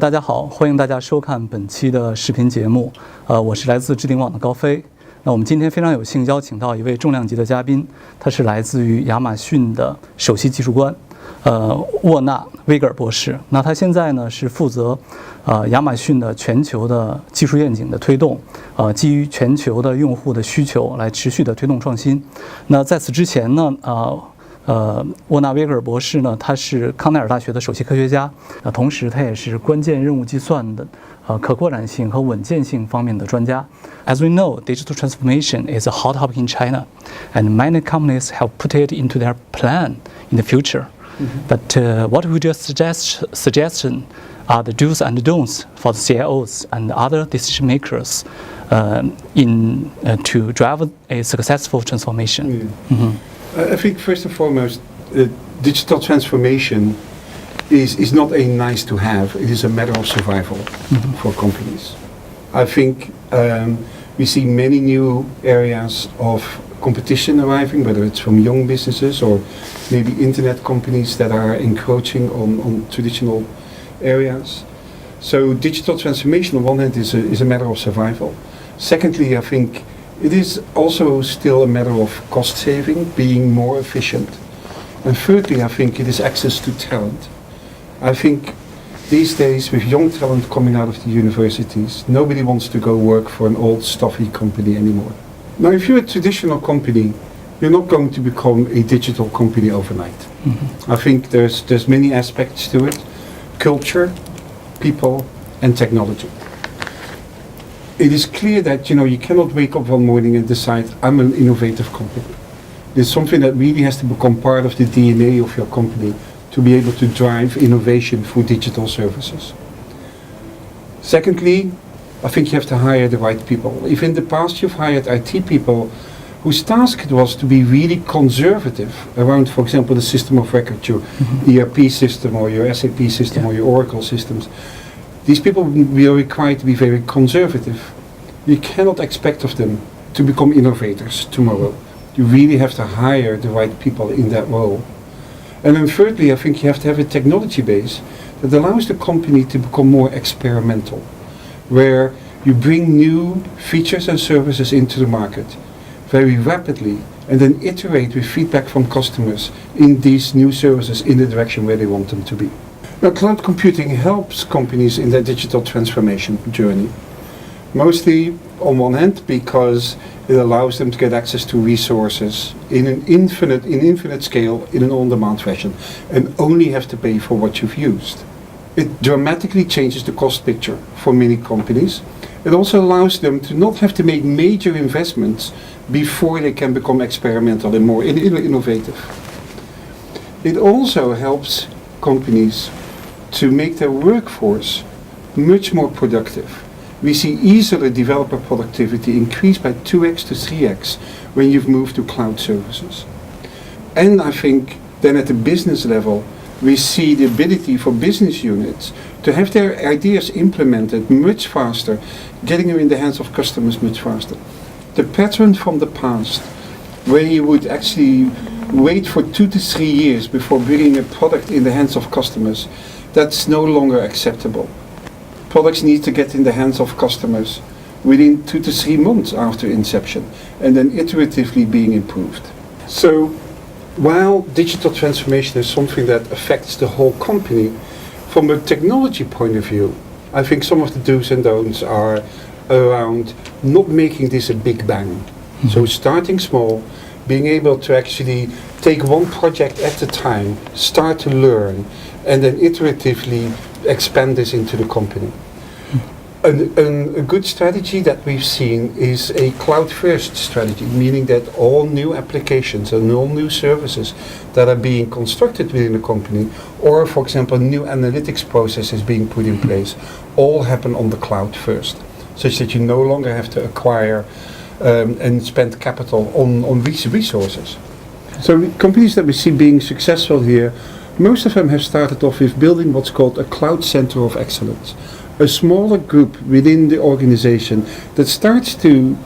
大家好，欢迎大家收看本期的视频节目。我是来自置顶网的高飞。那我们今天非常有幸邀请到一位重量级的嘉宾，他是来自于亚马逊的首席技术官，沃纳威格尔博士。那他现在呢是负责亚马逊的全球的技术愿景的推动，基于全球的用户的需求来持续的推动创新。那在此之前呢，沃纳威格尔博士呢，他是康奈尔大学的首席科学家，同时他也是关键任务计算的可扩展性和稳健性方面的专家。As we know, digital transformation is a hot topic in China, and many companies have put it into their plan in the future. But what would your suggestion are the do's and don'ts for the CIOs and other decision makers to drive a successful transformation? I think first and foremost, digital transformation is not a nice to have, it is a matter of survival for companies. I think we see many new areas of competition arriving, whether it's from young businesses or maybe internet companies that are encroaching on traditional areas. So digital transformation on one hand is a matter of survival. Secondly, I think it is also still a matter of cost saving, being more efficient. And thirdly, I think it is access to talent. I think these days with young talent coming out of the universities, nobody wants to go work for an old stuffy company anymore. Now if you're a traditional company, you're not going to become a digital company overnight. I think there's many aspects to it: culture, people and technology. It is clear that you cannot wake up one morning and decide I'm an innovative company. It's something that really has to become part of the DNA of your company to be able to drive innovation through digital services. Secondly, I think you have to hire the right people. If in the past you've hired IT people whose task it was to be really conservative around, for example, the system of record, your ERP system or your SAP system or your Oracle systems, these people will require to be very conservative. You cannot expect of them to become innovators tomorrow. You really have to hire the right people in that role. And then thirdly, I think you have to have a technology base that allows the company to become more experimental, where you bring new features and services into the market very rapidly and then iterate with feedback from customers in these new services in the direction where they want them to be. Now, cloud computing helps companies in their digital transformation journey. Mostly, on one hand, because it allows them to get access to resources in infinite scale, in an on-demand fashion, and only have to pay for what you've used. It dramatically changes the cost picture for many companies. It also allows them to not have to make major investments before they can become experimental and more innovative. It also helps companies to make their workforce much more productive. We see easily developer productivity increase by 2x to 3x when you've moved to cloud services. And I think then at the business level, we see the ability for business units to have their ideas implemented much faster, getting them in the hands of customers much faster. The pattern from the past, where you would actually wait for 2 to 3 years before bringing a product in the hands of customers, that's no longer acceptable. Products need to get in the hands of customers within 2 to 3 months after inception and then iteratively being improved. So while digital transformation is something that affects the whole company, from a technology point of view, I think some of the do's and don'ts are around not making this a big bang. So starting small, being able to actually take one project at a time, start to learn, and then iteratively expand this into the company. A good strategy that we've seen is a cloud-first strategy, meaning that all new applications and all new services that are being constructed within the company, or for example new analytics processes being put in place, all happen on the cloud first, such that you no longer have to acquire and spend capital on these resources. So companies that we see being successful here, most of them have started off with building what's called a cloud center of excellence. A smaller group within the organization that starts to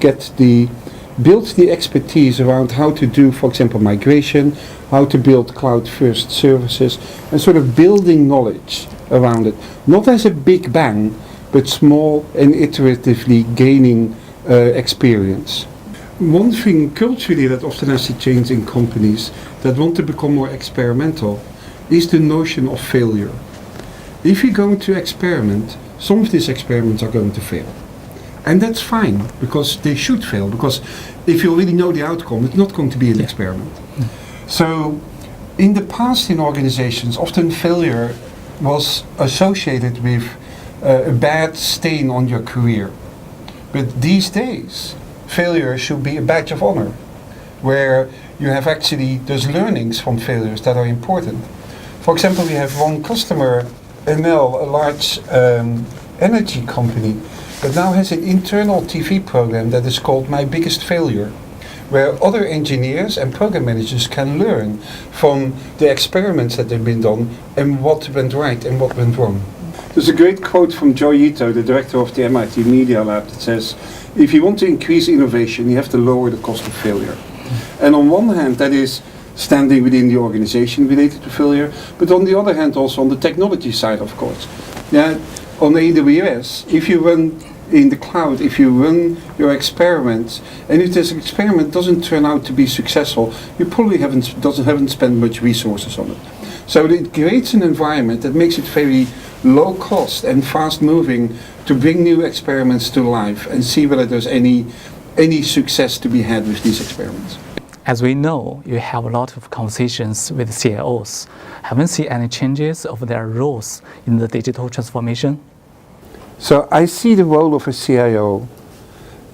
build the expertise around how to do, for example, migration, how to build cloud-first services, and sort of building knowledge around it. Not as a big bang, but small and iteratively gaining experience. One thing culturally that often has to change in companies that want to become more experimental is the notion of failure. If you're going to experiment, some of these experiments are going to fail. And that's fine, because they should fail, because if you already know the outcome, it's not going to be an experiment. So, in the past in organizations, often failure was associated with a bad stain on your career. But these days, failure should be a badge of honor, where you have actually those learnings from failures that are important. For example, we have one customer, ML, a large energy company, that now has an internal TV program that is called My Biggest Failure, where other engineers and program managers can learn from the experiments that have been done and what went right and what went wrong. There's a great quote from Joy Ito, the director of the MIT Media Lab, that says, if you want to increase innovation, you have to lower the cost of failure. And on one hand, that is standing within the organization related to failure, but on the other hand, also on the technology side, of course. Yeah, on AWS, if you run in the cloud, if you run your experiments, and if this experiment doesn't turn out to be successful, you probably haven't spent much resources on it. So it creates an environment that makes it very low cost and fast moving to bring new experiments to life and see whether there's any success to be had with these experiments. As we know, you have a lot of conversations with CIOs. Haven't seen any changes of their roles in the digital transformation? So I see the role of a CIO,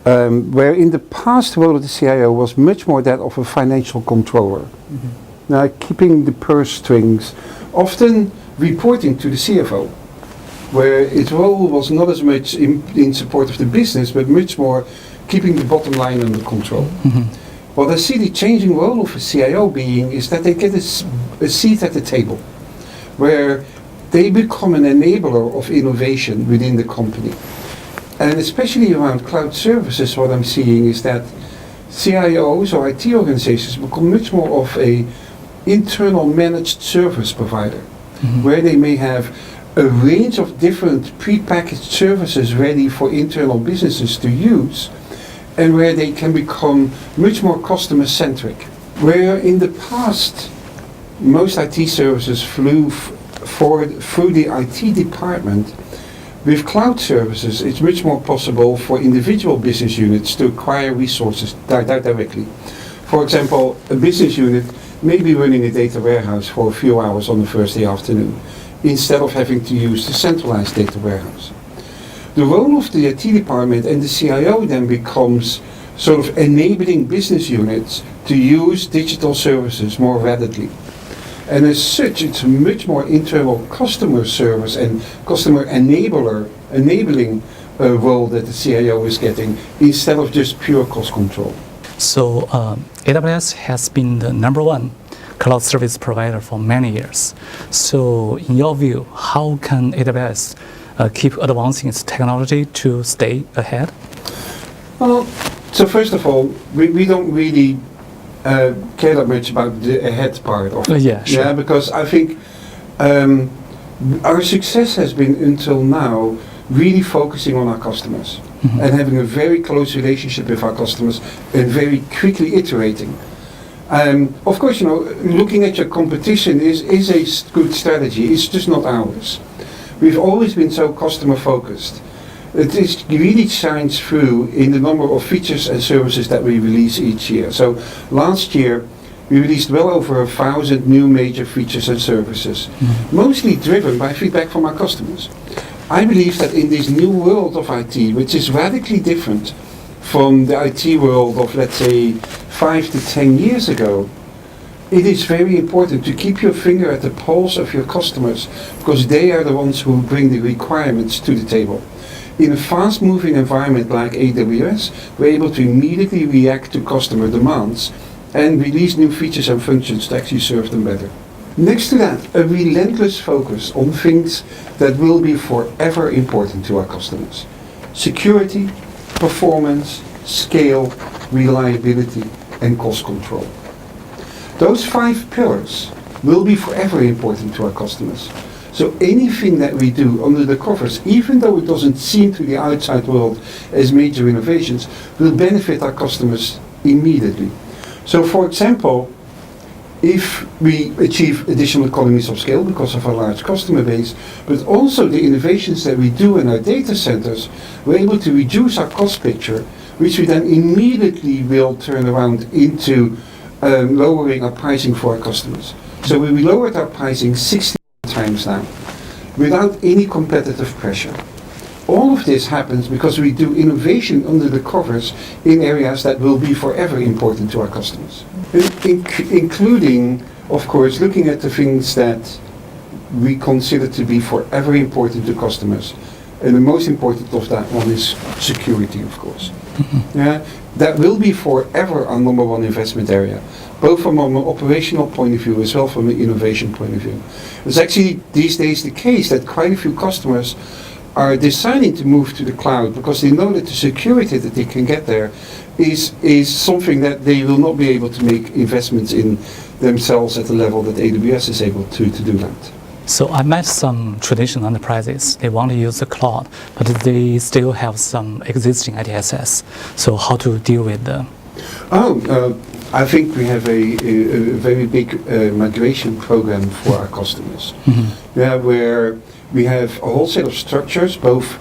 where in the past the role of the CIO was much more that of a financial controller. Now keeping the purse strings, often reporting to the CFO, where its role was not as much in support of the business, but much more keeping the bottom line under control. What I see the changing role of a CIO being is that they get a seat at the table, where they become an enabler of innovation within the company. And especially around cloud services, what I'm seeing is that CIOs or IT organizations become much more of a internal managed service provider, where they may have a range of different pre-packaged services ready for internal businesses to use, and where they can become much more customer-centric. Where in the past, most IT services flew through the IT department, with cloud services, it's much more possible for individual business units to acquire resources directly. For example, a business unit may be running a data warehouse for a few hours on a Thursday afternoon, instead of having to use the centralized data warehouse. The role of the IT department and the CIO then becomes sort of enabling business units to use digital services more readily. And as such, it's a much more internal customer service and customer enabling role that the CIO is getting, instead of just pure cost control. So AWS has been the #1 cloud service provider for many years. So in your view, how can AWS keep advancing its technology to stay ahead? Well, so first of all, we don't really care that much about the ahead part of it. Yeah, sure. Yeah, because I think our success has been until now really focusing on our customers and having a very close relationship with our customers and very quickly iterating. Of course, you know, looking at your competition is a good strategy. It's just not ours. We've always been so customer focused. It really shines through in the number of features and services that we release each year. So last year we released well over 1,000 new major features and services, mostly driven by feedback from our customers. I believe that in this new world of IT, which is radically different from the IT world of, let's say, 5 to 10 years ago, it is very important to keep your finger at the pulse of your customers, because they are the ones who bring the requirements to the table. In a fast-moving environment like AWS, we're able to immediately react to customer demands and release new features and functions to actually serve them better. Next to that, a relentless focus on things that will be forever important to our customers. Security, performance, scale, reliability, and cost control. Those 5 pillars will be forever important to our customers. So anything that we do under the covers, even though it doesn't seem to the outside world as major innovations, will benefit our customers immediately. So for example, if we achieve additional economies of scale because of our large customer base, but also the innovations that we do in our data centers, we're able to reduce our cost picture, which we then immediately will turn around into lowering our pricing for our customers. So we lowered our pricing 60 times now, without any competitive pressure. All of this happens because we do innovation under the covers in areas that will be forever important to our customers. Including, of course, looking at the things that we consider to be forever important to customers. And the most important of that one is security, of course. Yeah, that will be forever our number one investment area, both from an operational point of view as well from an innovation point of view. It's actually these days the case that quite a few customers are deciding to move to the cloud because they know that the security that they can get there is something that they will not be able to make investments in themselves at the level that AWS is able to do that. So I met some traditional enterprises. They want to use the cloud, but they still have some existing IT assets. So how to deal with them? I think we have a very big migration program for our customers. Yeah, where we have a whole set of structures, both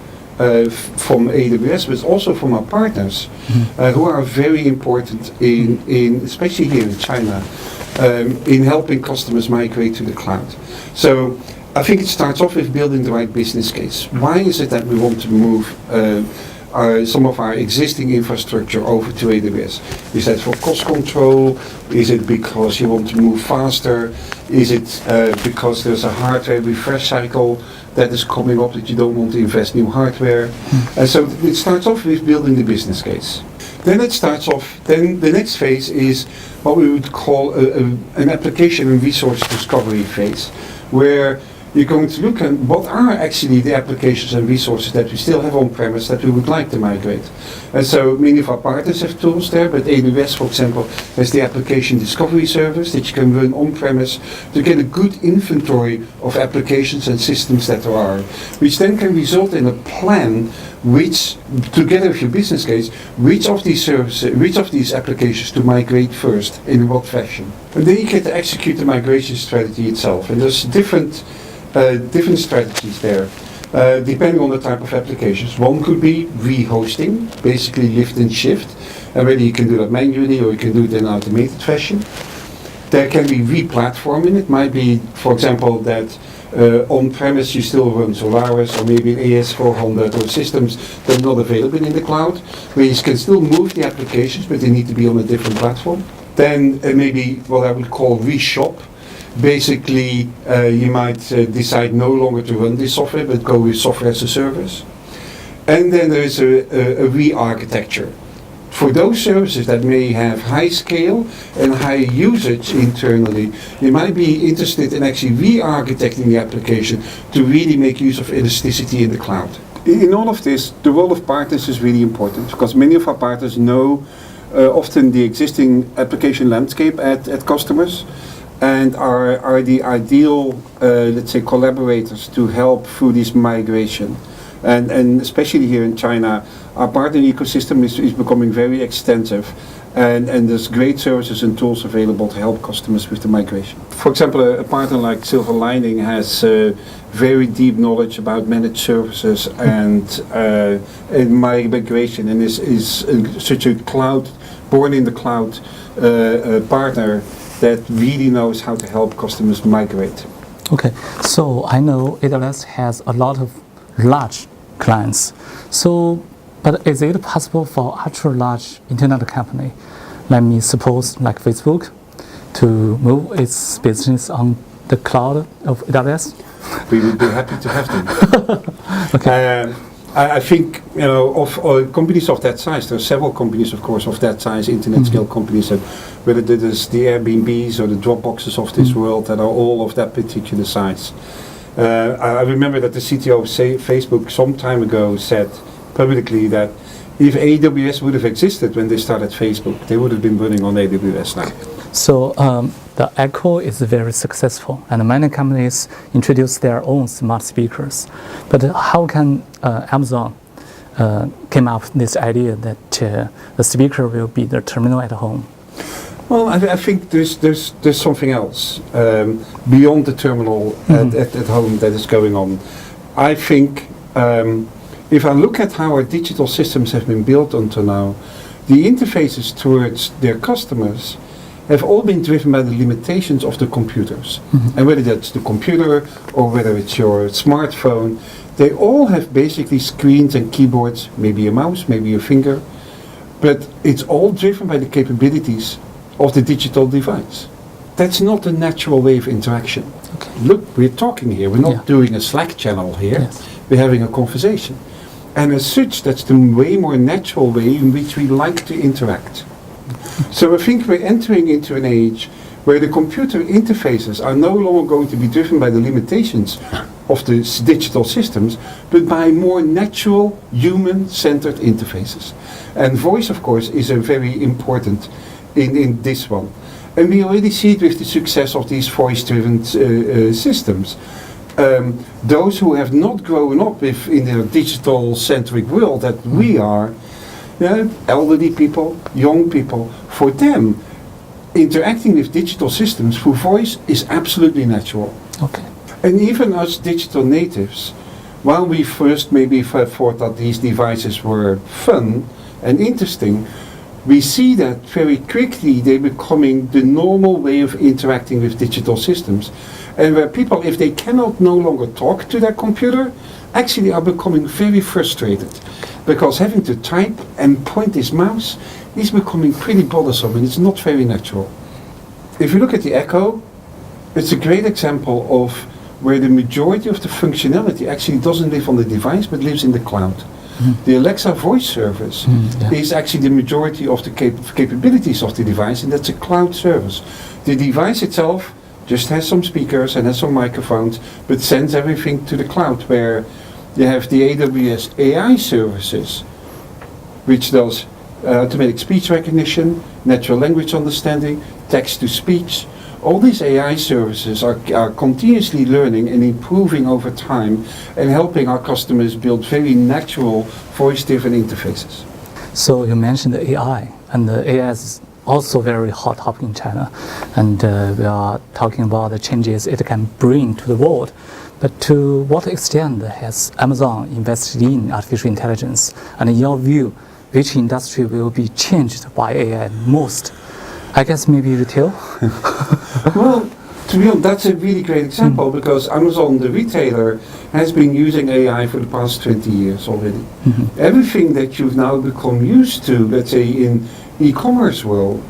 from AWS, but also from our partners, who are very important in especially here in China, in helping customers migrate to the cloud. So I think it starts off with building the right business case. Why is it that we want to move some of our existing infrastructure over to AWS? Is that for cost control? Is it because you want to move faster? Is it because there's a hardware refresh cycle that is coming up that you don't want to invest new hardware? And so it starts off with building the business case. Then the next phase is what we would call an application and resource discovery phase, where you're going to look at what are actually the applications and resources that we still have on-premise that we would like to migrate. And so many of our partners have tools there, but AWS, for example, has the application discovery service that you can run on-premise to get a good inventory of applications and systems that there are, which then can result in a plan which, together with your business case, which of these services, which of these applications to migrate first, in what fashion. And then you get to execute the migration strategy itself. And there's different strategies there, depending on the type of applications. One could be re-hosting, basically lift and shift, and whether you can do that manually or you can do it in an automated fashion. There can be re-platforming. It might be, for example, that on-premise you still run Solaris or maybe an AS400 or systems that are not available in the cloud, where you can still move the applications, but they need to be on a different platform. Then maybe what I would call re-shop. Basically, you might decide no longer to run this software, but go with software as a service. And then there is a re-architecture. For those services that may have high scale and high usage internally, you might be interested in actually re-architecting the application to really make use of elasticity in the cloud. In all of this, the role of partners is really important because many of our partners know often the existing application landscape at customers, and are the ideal, let's say, collaborators to help through this migration. And especially here in China, our partner ecosystem is becoming very extensive, and there's great services and tools available to help customers with the migration. For example, a partner like Silver Lining has very deep knowledge about managed services and migration, and is such a cloud, born in the cloud partner that really knows how to help customers migrate. Okay, so I know AWS has a lot of large clients. So, but is it possible for ultra large internet company, let me suppose like Facebook, to move its business on the cloud of AWS? We would be happy to have them. Okay. I think, you know, of companies of that size, there are several companies, of course, of that size, internet scale companies, that whether it is the Airbnbs or the Dropboxes of this world that are all of that particular size. I remember that the CTO of Facebook some time ago said publicly that if AWS would have existed when they started Facebook, they would have been running on AWS now. So the Echo is very successful, and many companies introduce their own smart speakers. But how can Amazon came up with this idea that the speaker will be the terminal at home? Well, I think there's something else beyond the terminal at home that is going on. I think if I look at how our digital systems have been built until now, the interfaces towards their customers have all been driven by the limitations of the computers. And whether that's the computer or whether it's your smartphone, they all have basically screens and keyboards, maybe a mouse, maybe a finger, but it's all driven by the capabilities of the digital device. That's not a natural way of interaction. Okay. Look, we're talking here, we're not doing a Slack channel here, Yes. we're having a conversation. And as such, that's the way more natural way in which we like to interact. So I think we're entering into an age where the computer interfaces are no longer going to be driven by the limitations of the digital systems, but by more natural, human-centered interfaces. And voice, of course, is a very important in this one. And we already see it with the success of these voice-driven systems. Those who have not grown up in the digital-centric world that we are, elderly people, young people, for them, interacting with digital systems through voice is absolutely natural. Okay. And even us digital natives, while we first maybe thought that these devices were fun and interesting, we see that very quickly they're becoming the normal way of interacting with digital systems. And where people, if they cannot no longer talk to their computer, actually are becoming very frustrated. Because having to type and point his mouse is becoming pretty bothersome and it's not very natural. If you look at the Echo, it's a great example of where the majority of the functionality actually doesn't live on the device but lives in the cloud. The Alexa voice service is actually the majority of the capabilities of the device, and that's a cloud service. The device itself just has some speakers and has some microphones, but sends everything to the cloud, where you have the AWS AI services, which does automatic speech recognition, natural language understanding, text-to-speech. All these AI services are continuously learning and improving over time and helping our customers build very natural voice-driven interfaces. So you mentioned the AI, and the AI is also very hot topic in China, and we are talking about the changes it can bring to the world. But to what extent has Amazon invested in artificial intelligence? And in your view, which industry will be changed by AI most? I guess maybe retail? Well, to be honest, that's a really great example because Amazon, the retailer, has been using AI for the past 20 years already. Everything that you've now become used to, let's say in e-commerce world,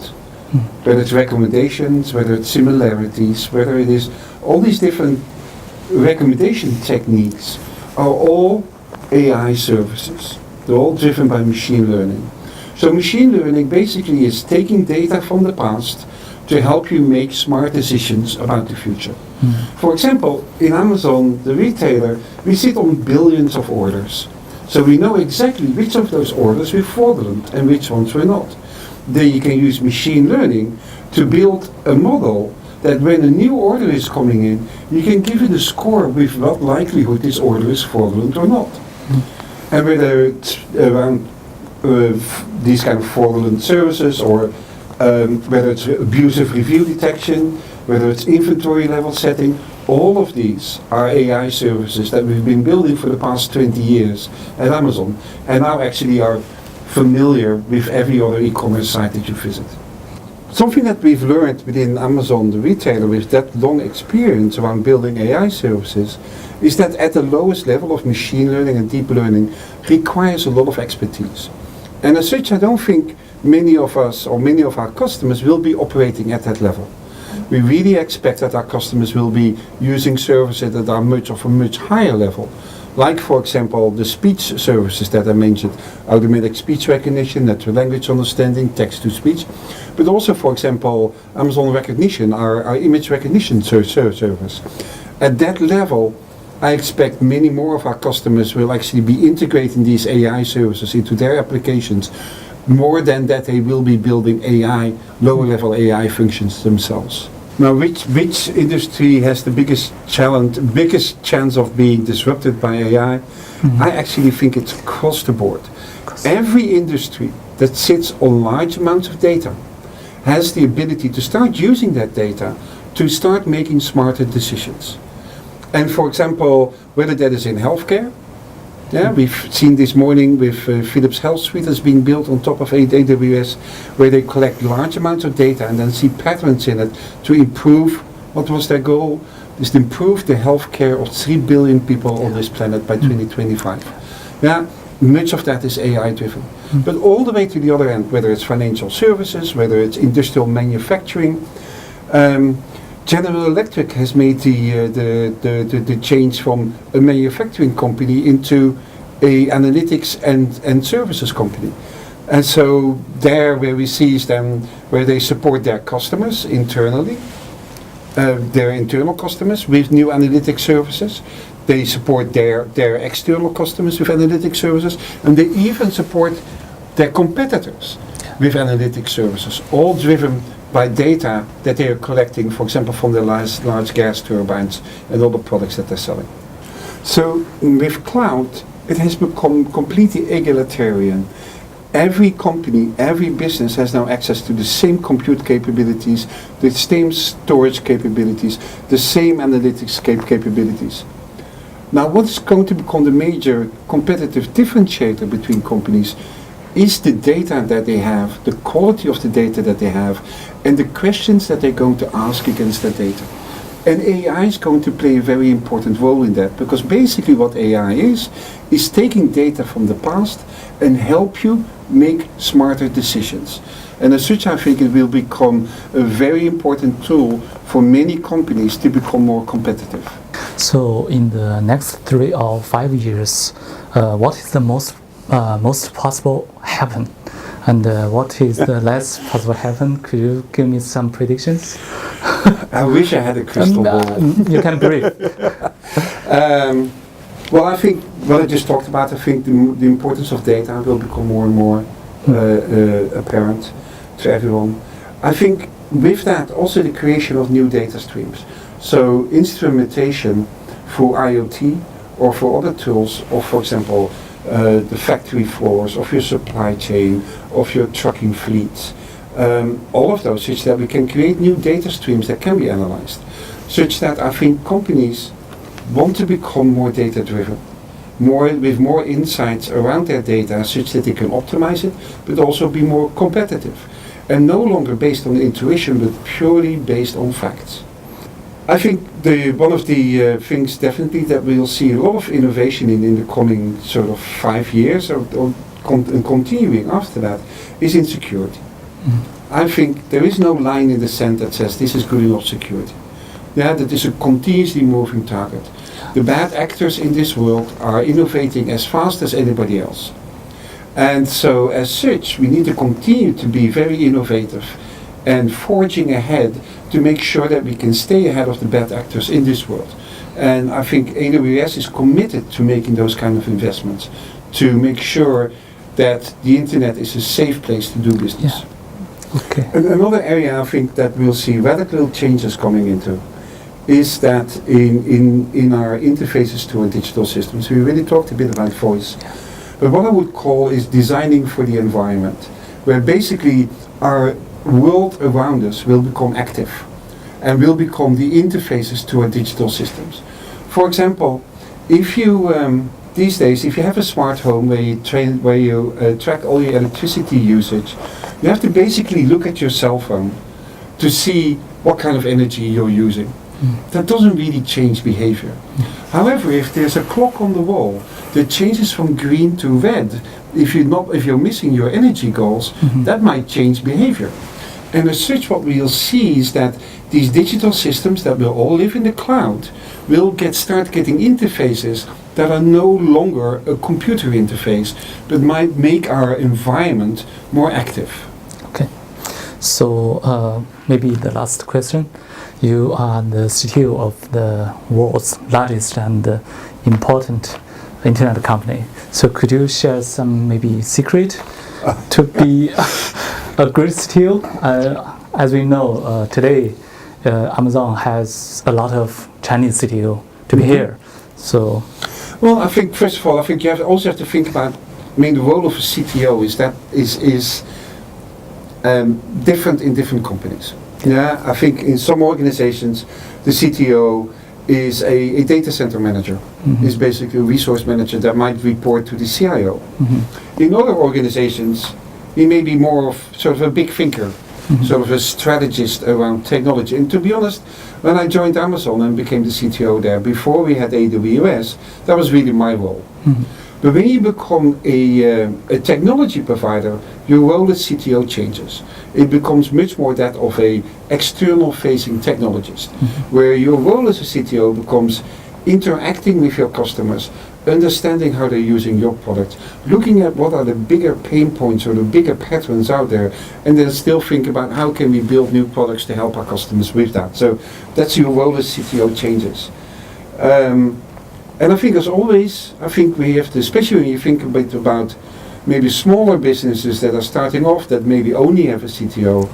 whether it's recommendations, whether it's similarities, whether it is all these different recommendation techniques are all AI services. They're all driven by machine learning. So machine learning basically is taking data from the past to help you make smart decisions about the future. For example, in Amazon, the retailer, we sit on billions of orders. So we know exactly which of those orders were fraudulent and which ones were not. Then you can use machine learning to build a model that when a new order is coming in, you can give it a score with what likelihood this order is fraudulent or not. And whether it's around these kind of fraudulent services or whether it's abusive review detection, whether it's inventory level setting, all of these are AI services that we've been building for the past 20 years at Amazon and now actually are familiar with every other e-commerce site that you visit. Something that we've learned within Amazon, the retailer, with that long experience around building AI services, is that at the lowest level of machine learning and deep learning requires a lot of expertise. And as such, I don't think many of us or many of our customers will be operating at that level. We really expect that our customers will be using services that are of a much higher level. Like, for example, the speech services that I mentioned, automatic speech recognition, natural language understanding, text-to-speech, but also, for example, Amazon Recognition, our image recognition service. At that level, I expect many more of our customers will actually be integrating these AI services into their applications, more than that they will be building AI, lower-level AI functions themselves. Now, which industry has the biggest chance of being disrupted by AI? I actually think it's across the board. Every industry that sits on large amounts of data has the ability to start using that data to start making smarter decisions. And for example, whether that is in healthcare, we've seen this morning with Philips Health Suite that's being built on top of AWS, where they collect large amounts of data and then see patterns in it to improve, what was their goal? Is to improve the healthcare of 3 billion people on this planet by 2025. Yeah, much of that is AI driven. But all the way to the other end, whether it's financial services, whether it's industrial manufacturing, General Electric has made the change from a manufacturing company into a analytics and services company. And so there where we see is them where they support their customers internally, their internal customers with new analytics services. They support their external customers with analytics services, and they even support their competitors with analytics services, all driven by data that they are collecting, for example, from the large gas turbines and all the products that they're selling. So with cloud, it has become completely egalitarian. Every company, every business has now access to the same compute capabilities, the same storage capabilities, the same analytics capabilities. Now, what's going to become the major competitive differentiator between companies is the data that they have, the quality of the data that they have, and the questions that they're going to ask against that data. And AI is going to play a very important role in that, because basically what AI is taking data from the past and help you make smarter decisions. And as such, I think it will become a very important tool for many companies to become more competitive. So in the next 3 or 5 years, what is the most possible happen, and what is the less possible happen? Could you give me some predictions? I wish I had a crystal ball. You can brief. Well, I think what I just talked about, I think the importance of data will become more and more apparent to everyone. I think with that also the creation of new data streams. So instrumentation for IoT or for other tools, or for example the factory floors of your supply chain, of your trucking fleets, all of those, such that we can create new data streams that can be analyzed, such that I think companies want to become more data driven, with more insights around their data, such that they can optimize it, but also be more competitive, and no longer based on intuition, but purely based on facts. I think one of the things definitely that we'll see a lot of innovation in the coming sort of 5 years and continuing after that is in security. I think there is no line in the sand that says this is good enough security. Yeah, that is a continuously moving target. The bad actors in this world are innovating as fast as anybody else. And so as such, we need to continue to be very innovative and forging ahead to make sure that we can stay ahead of the bad actors in this world. And I think AWS is committed to making those kind of investments to make sure that the internet is a safe place to do business. Yeah. Okay. And another area I think that we'll see radical changes coming into is that in our interfaces to our digital systems. We already talked a bit about voice, but what I would call is designing for the environment, where basically our world around us will become active and will become the interfaces to our digital systems. For example, if you these days, if you have a smart home where you track all your electricity usage, you have to basically look at your cell phone to see what kind of energy you're using. That doesn't really change behavior. However, if there's a clock on the wall that changes from green to red, if you're missing your energy goals, that might change behavior. And as such, what we'll see is that these digital systems that will all live in the cloud will start getting interfaces that are no longer a computer interface, but might make our environment more active. Okay. So maybe the last question. You are the CTO of the world's largest and important internet company. So could you share some maybe secret to be a great CTO? As we know today, Amazon has a lot of Chinese CTO to be here. So, well, I think first of all, I think you also have to think about. I mean, the role of a CTO is different in different companies. Yeah, I think in some organizations, the CTO is a data center manager. Is basically a resource manager that might report to the CIO. In other organizations, he may be more of sort of a big thinker, sort of a strategist around technology. And to be honest, when I joined Amazon and became the CTO there, before we had AWS, that was really my role. But when you become a technology provider, your role as CTO changes. It becomes much more that of a external-facing technologist, where your role as a CTO becomes interacting with your customers, understanding how they're using your product, looking at what are the bigger pain points or the bigger patterns out there, and then still think about how can we build new products to help our customers with that. So that's your role as CTO changes. And I think as always, I think we have to, especially when you think a bit about maybe smaller businesses that are starting off that maybe only have a CTO,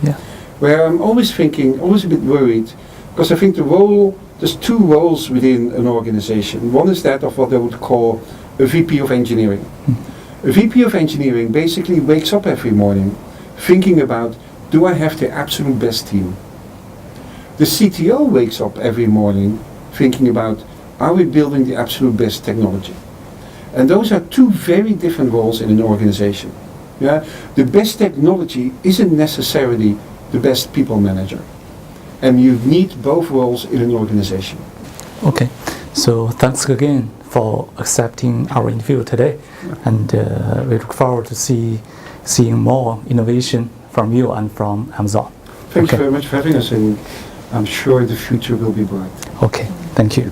where I'm always thinking, always a bit worried, because I think there's two roles within an organization. One is that of what I would call a VP of engineering. A VP of engineering basically wakes up every morning thinking about, do I have the absolute best team? The CTO wakes up every morning thinking about, are we building the absolute best technology? And those are two very different roles in an organization. Yeah? The best technology isn't necessarily the best people manager. And you need both roles in an organization. Okay, so thanks again for accepting our interview today. And we look forward to seeing more innovation from you and from Amazon. Thank you very much for having us, and I'm sure the future will be bright. Okay, thank you.